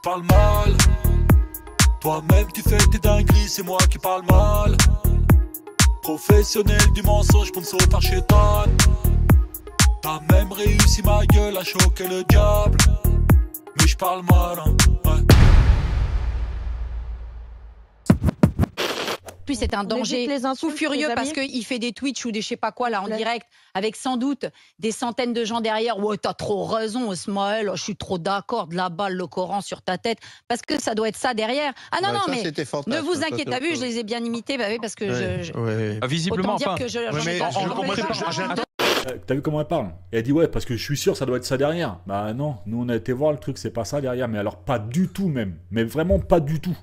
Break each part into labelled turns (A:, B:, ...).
A: Parle mal, toi-même tu fais tes dingueries, c'est moi qui parle mal. Professionnel du mensonge pour ne sauver par chétan. T'as même réussi ma gueule à choquer le diable. Mais je parle mal, hein, ouais.
B: Puis c'est un danger fou furieux parce qu'il fait des Twitch ou des je sais pas quoi là en direct avec sans doute des centaines de gens derrière. Ouais, t'as trop raison, Ismaël, je suis trop d'accord, de la balle, le Coran sur ta tête. Parce que ça doit être ça derrière. Ah non, non, mais ne vous inquiétez, t'as vu, je les ai bien imités, bah oui, parce que
C: visiblement,
B: autant dire que
A: T'as vu comment elle parle? Elle dit ouais, parce que je suis sûr ça doit être ça derrière. Bah non, nous on a été voir le truc, c'est pas ça derrière. Mais alors pas du tout même, mais vraiment pas du tout.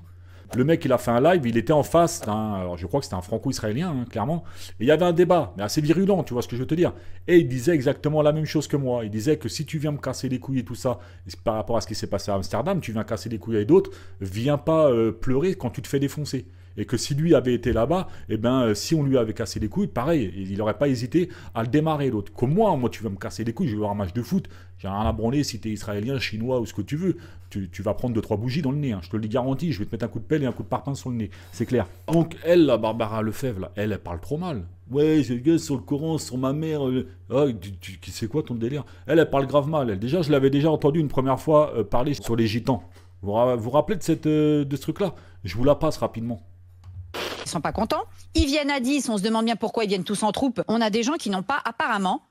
A: Le mec, il a fait un live, il était en face alors je crois que c'était un franco-israélien, hein, clairement. Et il y avait un débat, mais assez virulent, tu vois ce que je veux te dire. Et il disait exactement la même chose que moi. Il disait que si tu viens me casser les couilles et tout ça, par rapport à ce qui s'est passé à Amsterdam, tu viens casser les couilles avec d'autres, viens pas pleurer quand tu te fais défoncer. Et que si lui avait été là-bas, eh ben, si on lui avait cassé les couilles, pareil, il n'aurait pas hésité à le démarrer, l'autre. Comme moi, tu vas me casser les couilles, je vais voir un match de foot, j'ai rien à branler si t'es israélien, chinois ou ce que tu veux. Tu vas prendre 2-3 bougies dans le nez, hein, je te le garantis, je vais te mettre un coup de pelle et un coup de parpaing sur le nez, c'est clair. Donc elle, la Barbara Lefebvre, là, elle parle trop mal. Ouais, c'est que sur le Coran, sur ma mère, c'est quoi ton délire? Elle parle grave mal. Déjà, je l'avais déjà entendu une première fois parler sur les gitans. Vous vous rappelez de ce truc-là? Je vous la passe rapidement.
B: Ils sont pas contents. Ils viennent à 10, on se demande bien pourquoi ils viennent tous en troupe. On a des gens qui n'ont pas apparemment,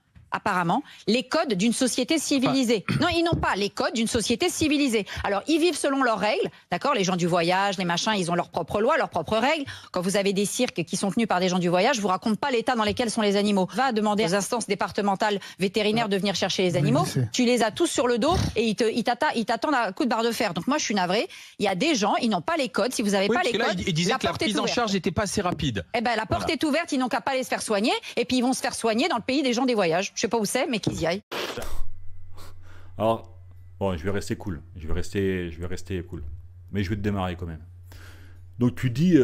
B: les codes d'une société civilisée. Non, ils n'ont pas les codes d'une société civilisée. Alors, ils vivent selon leurs règles, d'accord? Les gens du voyage, les machins, ils ont leurs propres lois, leurs propres règles. Quand vous avez des cirques qui sont tenus par des gens du voyage, je vous raconte pas l'état dans lequel sont les animaux. Va demander aux instances départementales vétérinaires de venir chercher les animaux. Tu les as tous sur le dos et ils t'attendent à coup de barre de fer. Donc moi, je suis navrée. Il y a des gens, ils n'ont pas les codes. Si vous n'avez pas les codes,
C: il disait que la prise en charge n'était pas assez rapide.
B: Eh ben, la porte est ouverte, ils n'ont qu'à pas aller se faire soigner. Et puis, ils vont se faire soigner dans le pays des gens des voyages. Je sais pas où c'est, mais qu'ils y aillent.
A: Alors, bon, je vais rester cool. Je vais rester cool. Mais je vais te démarrer quand même. Donc tu dis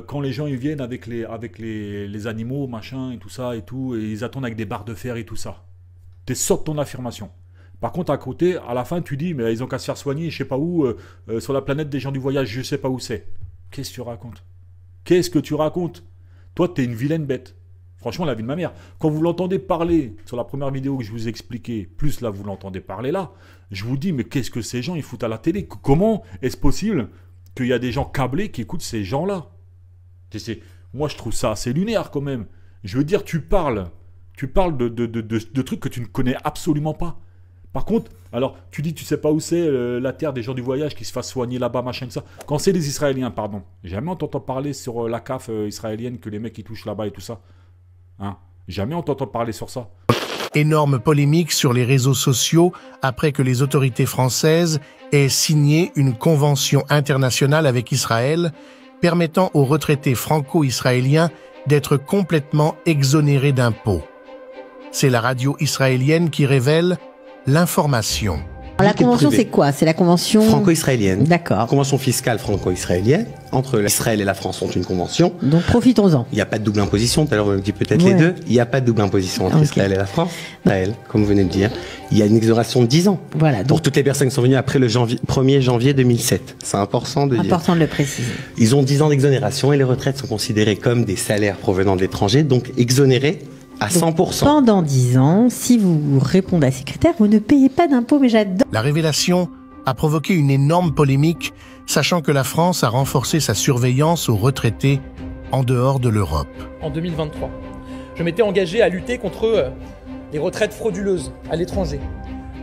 A: quand les gens ils viennent avec les animaux, machin, et tout ça, et tout, et ils attendent avec des barres de fer et tout ça. T'es sorti de ton affirmation. Par contre, à côté, à la fin, tu dis, mais ils ont qu'à se faire soigner, je sais pas où, sur la planète des gens du voyage, je sais pas où c'est. Qu'est-ce que tu racontes? Qu'est-ce que tu racontes? Toi, t'es une vilaine bête. Franchement, la vie de ma mère. Quand vous l'entendez parler sur la première vidéo que je vous ai expliqué, plus là, vous l'entendez parler là, je vous dis, mais qu'est-ce que ces gens, ils foutent à la télé? Comment est-ce possible qu'il y a des gens câblés qui écoutent ces gens-là? Moi, je trouve ça assez lunaire quand même. Je veux dire, tu parles de trucs que tu ne connais absolument pas. Par contre, alors, tu dis, tu sais pas où c'est la terre des gens du voyage qui se fassent soigner là-bas, machin, ça. Quand c'est les Israéliens, pardon. Jamais entendu parler sur la CAF israélienne que les mecs qui touchent là-bas et tout ça. Hein? Jamais entendu parler sur ça.
D: Énorme polémique sur les réseaux sociaux après que les autorités françaises aient signé une convention internationale avec Israël permettant aux retraités franco-israéliens d'être complètement exonérés d'impôts. C'est la radio israélienne qui révèle l'information.
E: La convention, c'est quoi? C'est la convention
F: franco-israélienne.
E: D'accord.
F: Convention fiscale franco-israélienne. Entre Israël et la France ont une convention.
E: Donc profitons-en.
F: Il n'y a pas de double imposition. Tout à l'heure, vous me dites peut-être les deux. Il n'y a pas de double imposition entre Israël et la France. Israël, comme vous venez de dire. Il y a une exonération de 10 ans. Voilà. Donc, pour toutes les personnes qui sont venues après le 1er janvier 2007. C'est important de dire.
E: Important de le préciser.
F: Ils ont 10 ans d'exonération et les retraites sont considérées comme des salaires provenant de l'étranger, donc exonérés à 100%. Donc,
E: pendant 10 ans, si vous répondez à ces critères, vous ne payez pas d'impôts, mais j'adore.
D: La révélation a provoqué une énorme polémique, sachant que la France a renforcé sa surveillance aux retraités en dehors de l'Europe.
G: En 2023, je m'étais engagé à lutter contre les retraites frauduleuses à l'étranger,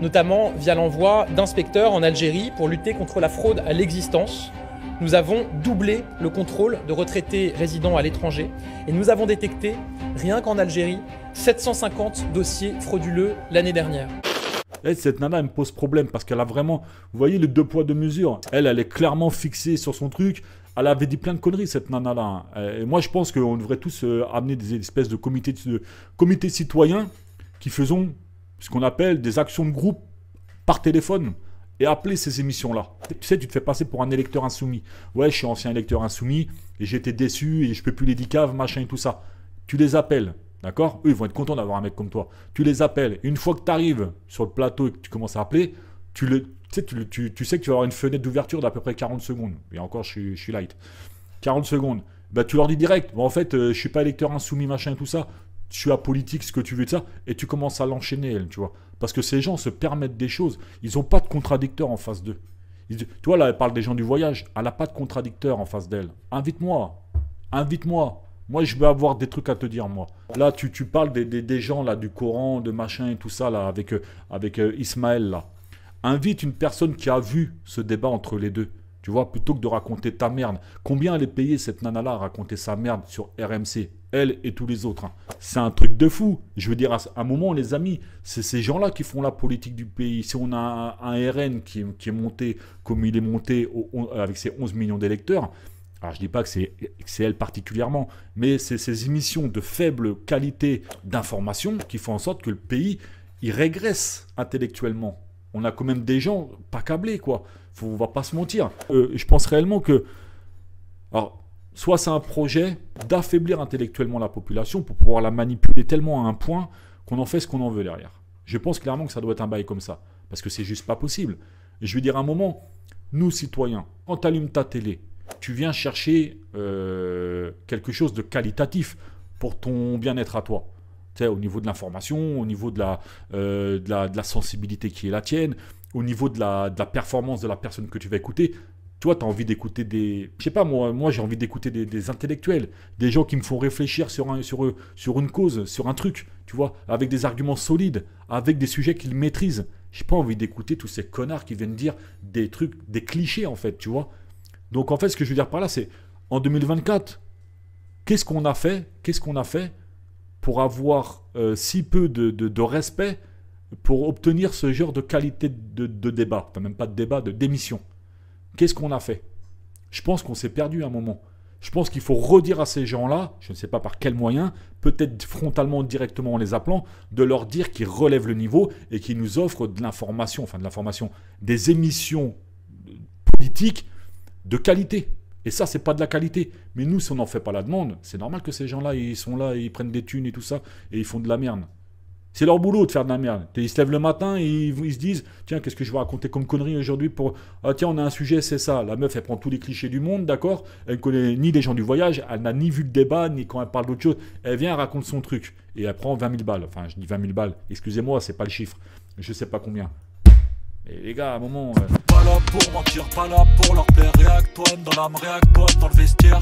G: notamment via l'envoi d'inspecteurs en Algérie pour lutter contre la fraude à l'existence. Nous avons doublé le contrôle de retraités résidant à l'étranger et nous avons détecté, rien qu'en Algérie, 750 dossiers frauduleux l'année dernière.
A: Cette nana, elle me pose problème parce qu'elle a vraiment, vous voyez, le 2 poids 2 mesures. Elle est clairement fixée sur son truc. Elle avait dit plein de conneries, cette nana-là. Et moi, je pense qu'on devrait tous amener des espèces de comités citoyens qui faisons ce qu'on appelle des actions de groupe par téléphone. Et appeler ces émissions-là. Tu sais, tu te fais passer pour un électeur insoumis. Ouais, je suis ancien électeur insoumis, et j'étais déçu, et je peux plus les dicaves, machin et tout ça. Tu les appelles, d'accord? Eux, ils vont être contents d'avoir un mec comme toi. Tu les appelles. Une fois que tu arrives sur le plateau et que tu commences à appeler, tu Tu sais, tu sais que tu vas avoir une fenêtre d'ouverture d'à peu près 40 secondes. Et encore, je suis light. 40 secondes. Bah, tu leur dis direct, bon, en fait, je suis pas électeur insoumis, machin et tout ça. Je suis apolitique, ce que tu veux de ça. Et tu commences à l'enchaîner, tu vois. Parce que ces gens se permettent des choses. Ils n'ont pas de contradicteur en face d'eux. Tu vois, là, elle parle des gens du voyage. Elle n'a pas de contradicteur en face d'elle. Invite-moi. Invite-moi. Moi, je veux avoir des trucs à te dire, moi. Là, tu parles des gens, là, du Coran, de machin et tout ça, là, avec Ismaël, là. Invite une personne qui a vu ce débat entre les deux. Tu vois, plutôt que de raconter ta merde. Combien elle est payée, cette nana-là, à raconter sa merde sur RMC? Elle et tous les autres. Hein. C'est un truc de fou. Je veux dire, à un moment, les amis, c'est ces gens-là qui font la politique du pays. Si on a un RN qui est monté comme il est monté avec ses 11 millions d'électeurs, alors je ne dis pas que c'est elle particulièrement, mais c'est ces émissions de faible qualité d'information qui font en sorte que le pays, il régresse intellectuellement. On a quand même des gens pas câblés, quoi. On va pas se mentir. Je pense réellement que... Alors, soit c'est un projet d'affaiblir intellectuellement la population pour pouvoir la manipuler tellement à un point qu'on en fait ce qu'on en veut derrière. Je pense clairement que ça doit être un bail comme ça. Parce que c'est juste pas possible. Et je veux dire, à un moment, nous, citoyens, quand tu allumes ta télé, tu viens chercher quelque chose de qualitatif pour ton bien-être à toi. Tu sais, au niveau de l'information, au niveau de la sensibilité qui est la tienne, au niveau de la performance de la personne que tu vas écouter. Toi, tu as envie d'écouter des... Je sais pas, moi j'ai envie d'écouter des intellectuels, des gens qui me font réfléchir sur une cause, sur un truc, tu vois, avec des arguments solides, avec des sujets qu'ils maîtrisent. J'ai pas envie d'écouter tous ces connards qui viennent dire des trucs, des clichés, en fait, tu vois. Donc, en fait, ce que je veux dire par là, c'est, en 2024, qu'est-ce qu'on a fait pour avoir si peu de respect pour obtenir ce genre de qualité de débat, enfin même pas de débat, d'émission. Qu'est-ce qu'on a fait? Je pense qu'on s'est perdu à un moment. Je pense qu'il faut redire à ces gens-là, je ne sais pas par quel moyen, peut-être frontalement, directement en les appelant, de leur dire qu'ils relèvent le niveau et qu'ils nous offrent de l'information, des émissions politiques de qualité. Et ça, c'est pas de la qualité. Mais nous, si on n'en fait pas la demande, c'est normal que ces gens-là, ils sont là, ils prennent des thunes et tout ça, et ils font de la merde. C'est leur boulot de faire de la merde. Ils se lèvent le matin et ils se disent, tiens, qu'est-ce que je vais raconter comme connerie aujourd'hui pour... Ah tiens, on a un sujet, c'est ça. La meuf, elle prend tous les clichés du monde, d'accord? Elle ne connaît ni les gens du voyage, elle n'a ni vu le débat, ni quand elle parle d'autre chose. Elle vient, elle raconte son truc. Et elle prend 20 000 balles. Enfin, je dis 20 000 balles. Excusez-moi, c'est pas le chiffre. Je sais pas combien. Et les gars, à un moment...
H: Pas là pour mentir, pas là pour leur faire réac-toi dans l'âme, réac-toi dans le vestiaire.